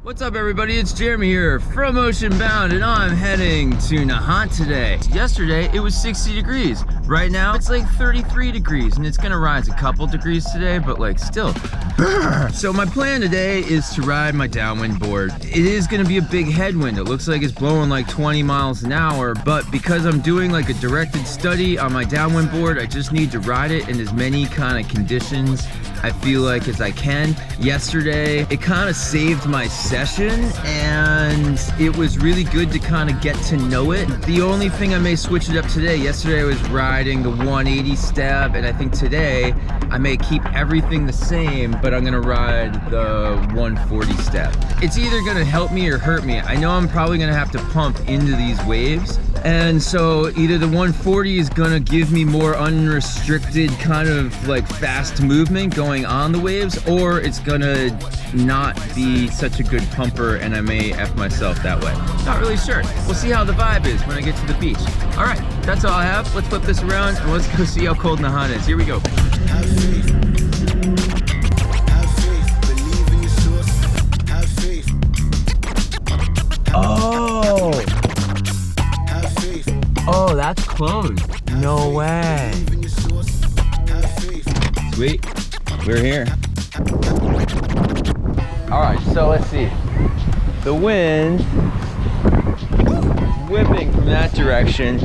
What's up everybody, it's Jeremy here from Ocean Bound and I'm heading to Nahant today. Yesterday it was 60 degrees. Right now it's like 33 degrees and it's gonna rise a couple degrees today, but like still. So my plan today is to ride my downwind board. It is gonna be a big headwind. It looks like it's blowing like 20 miles an hour, but because I'm doing like a directed study on my downwind board, I just need to ride it in as many kind of conditions I feel like as I can. Yesterday it kind of saved my session and it was really good to kind of get to know it. The only thing I may switch it up today, yesterday I was riding the 180 step, and I think today I may keep everything the same, but I'm gonna ride the 140 step. It's either gonna help me or hurt me. I know I'm probably gonna have to pump into these waves, and so either the 140 is gonna give me more unrestricted kind of like fast movement going on the waves, or it's gonna not be such a good pumper and I may F myself that way. Not really sure. We'll see how the vibe is when I get to the beach. All right, that's all I have. Let's flip this around and let's go see how cold Nahant is. Here we go. Have faith. Have faith. Believe in your source. Have faith. Oh! Have faith. Oh, that's closed. No way. Believe in your source. Have faith. Sweet. We're here. All right, so let's see. The wind whipping from that direction.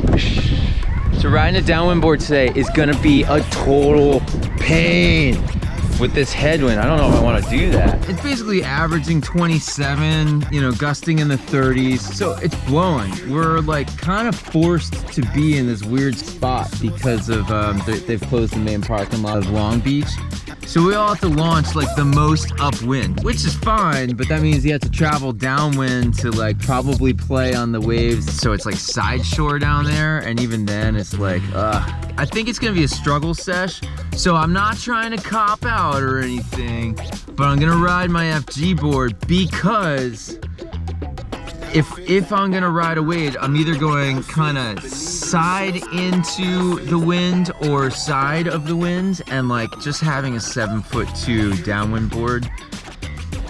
So riding a downwind board today is gonna be a total pain with this headwind. I don't know if I want to do that. It's basically averaging 27, you know, gusting in the 30s. So it's blowing. We're like kind of forced to be in this weird spot because of they've closed the main parking lot of Long Beach. So we all have to launch like the most upwind, which is fine, but that means you have to travel downwind to like probably play on the waves. So it's like side shore down there, and even then it's like, I think it's gonna be a struggle sesh. So I'm not trying to cop out or anything, but I'm gonna ride my FG board because if I'm gonna ride a wave, I'm either going kind of side into the wind or side of the wind, and like just having a 7'2" downwind board,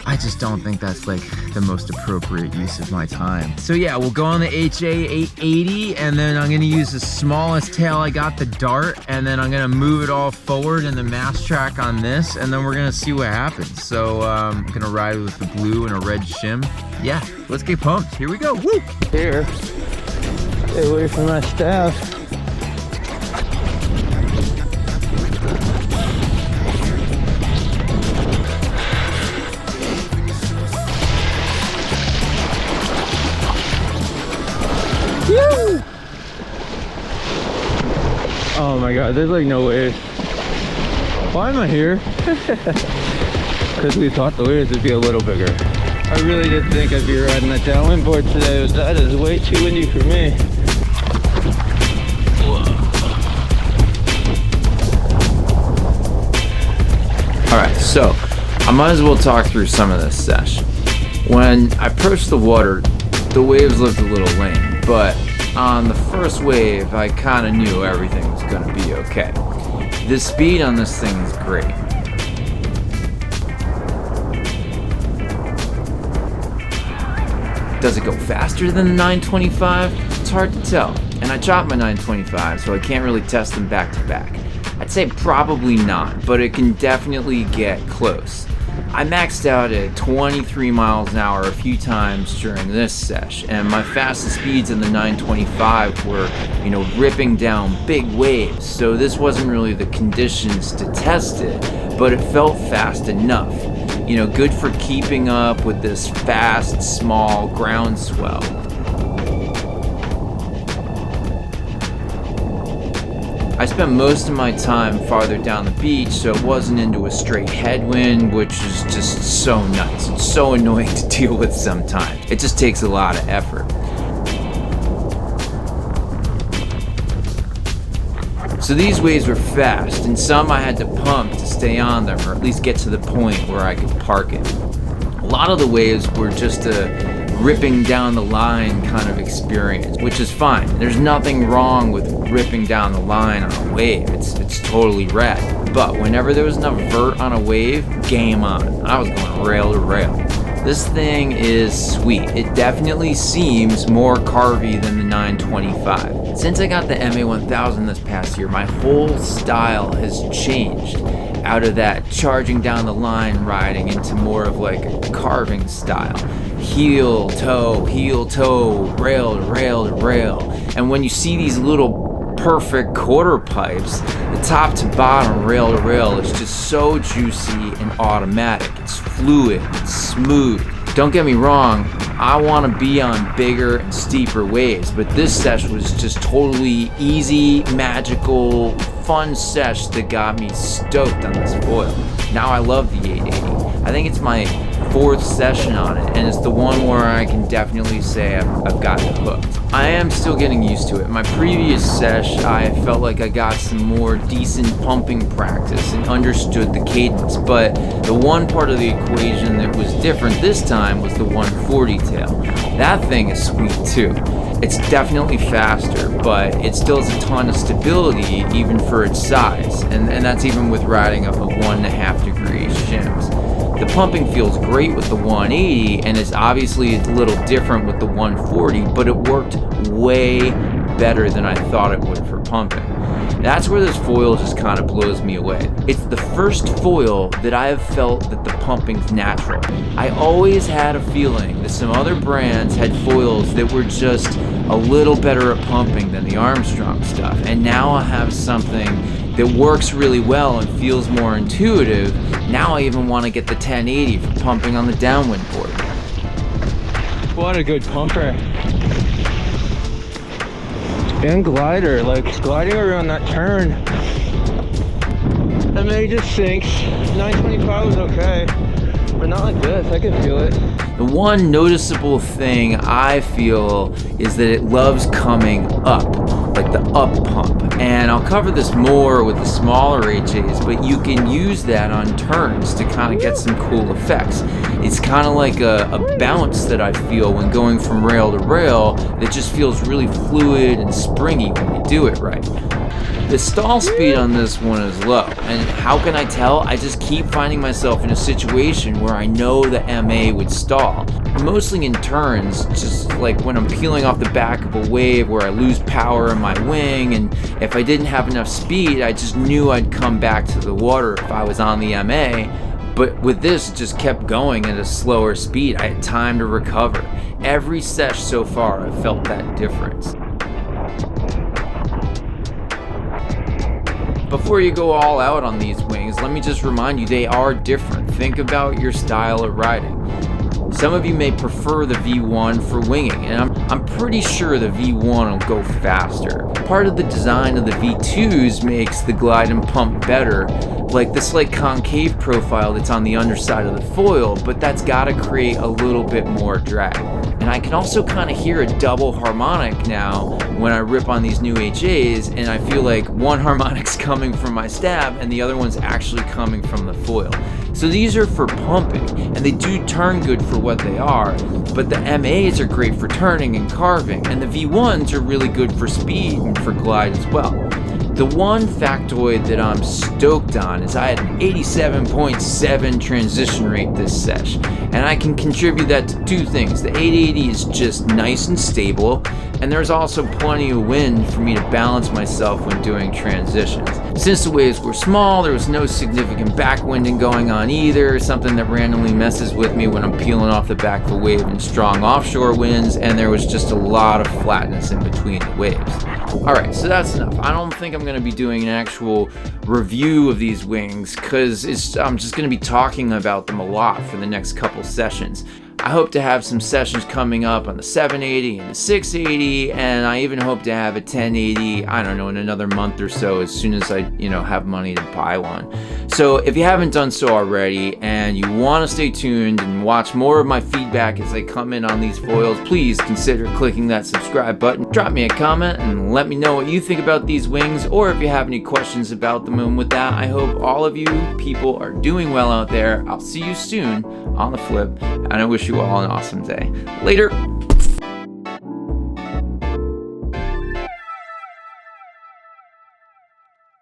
I just don't think that's like the most appropriate use of my time. So yeah, we'll go on the HA880 and then I'm gonna use the smallest tail I got, the dart, and then I'm gonna move it all forward in the mast track on this, and then we're gonna see what happens. So I'm gonna ride with the blue and a red shim. Yeah, let's get pumped. Here we go. Woo! Here, stay away from my staff. Woo! Oh my god, there's like no waves. Why am I here? Because we thought the waves would be a little bigger. I really did think I'd be riding that downwind board today, but that is way too windy for me. Alright, so I might as well talk through some of this sesh. When I approached the water, the waves looked a little lame, but on the first wave, I kind of knew everything was going to be okay. The speed on this thing is great. Does it go faster than the 925? It's hard to tell. And I chopped my 925, so I can't really test them back to back. I'd say probably not, but it can definitely get close. I maxed out at 23 miles an hour a few times during this sesh, and my fastest speeds in the 925 were, you know, ripping down big waves. So this wasn't really the conditions to test it, but it felt fast enough. You know, good for keeping up with this fast, small groundswell. I spent most of my time farther down the beach, so it wasn't into a straight headwind, which is just so nuts. It's so annoying to deal with sometimes. It just takes a lot of effort. So these waves were fast, and some I had to pump to stay on them, or at least get to the point where I could park it. A lot of the waves were just a ripping down the line kind of experience, which is fine. There's nothing wrong with ripping down the line on a wave. It's totally rad. But whenever there was enough vert on a wave, game on. I was going rail to rail. This thing is sweet. It definitely seems more carvy than the 925. Since I got the MA1000 this past year, my whole style has changed out of that charging down the line riding into more of like a carving style. Heel, toe, rail to rail to rail. And when you see these little perfect quarter pipes, the top to bottom, rail to rail, is just so juicy and automatic. It's fluid, it's smooth. Don't get me wrong, I want to be on bigger and steeper waves, but this sesh was just totally easy, magical, fun sesh that got me stoked on this foil. Now I love the 880. I think it's my 4th session on it, and it's the one where I can definitely say I've gotten hooked. I am still getting used to it. My previous sesh, I felt like I got some more decent pumping practice and understood the cadence, but the one part of the equation that was different this time was the 140 tail. That thing is sweet too. It's definitely faster, but it still has a ton of stability even for its size, and that's even with riding up a 1.5 degree shims. The pumping feels great with the 180, and it's obviously a little different with the 140, but it worked way better than I thought it would for pumping. That's where this foil just kind of blows me away. It's the first foil that I have felt that the pumping's natural. I always had a feeling that some other brands had foils that were just a little better at pumping than the Armstrong stuff, and now I have something that works really well and feels more intuitive. Now I even want to get the 1080 for pumping on the downwind board. What a good pumper. And glider, like gliding around that turn. And then it just sinks. 925 was okay, but not like this. I can feel it. The one noticeable thing I feel is that it loves coming up, like the up pump. And I'll cover this more with the smaller HAs, but you can use that on turns to kind of get some cool effects. It's kind of like a bounce that I feel when going from rail to rail that just feels really fluid and springy when you do it right. The stall speed on this one is low, and how can I tell? I just keep finding myself in a situation where I know the MA would stall. Mostly in turns, just like when I'm peeling off the back of a wave where I lose power in my wing, and if I didn't have enough speed, I just knew I'd come back to the water if I was on the MA. But with this, it just kept going at a slower speed. I had time to recover. Every sesh so far, I've felt that difference. Before you go all out on these wings, let me just remind you they are different. Think about your style of riding. Some of you may prefer the V1 for winging, and I'm pretty sure the V1 will go faster. Part of the design of the V2s makes the glide and pump better, like this concave profile that's on the underside of the foil, but that's gotta create a little bit more drag. And I can also kind of hear a double harmonic now when I rip on these new HAs, and I feel like one harmonic's coming from my stab and the other one's actually coming from the foil. So these are for pumping, and they do turn good for what they are, but the MAs are great for turning and carving, and the V1s are really good for speed and for glide as well. The one factoid that I'm stoked on is I had an 87.7 transition rate this sesh, and I can contribute that to two things. The 880 is just nice and stable, and there's also plenty of wind for me to balance myself when doing transitions. Since the waves were small, there was no significant backwinding going on either, something that randomly messes with me when I'm peeling off the back of a wave in strong offshore winds, and there was just a lot of flatness in between the waves. Alright, so that's enough. I don't think I'm going to be doing an actual review of these wings because I'm just going to be talking about them a lot for the next couple sessions. I hope to have some sessions coming up on the 780 and the 680, and I even hope to have a 1080, I don't know, in another month or so as soon as I, have money to buy one. So if you haven't done so already and you want to stay tuned and watch more of my feedback as I come in on these foils, please consider clicking that subscribe button. Drop me a comment and let me know what you think about these wings, or if you have any questions about them. And with that, I hope all of you people are doing well out there. I'll see you soon on the flip, and I wish you all an awesome day. Later.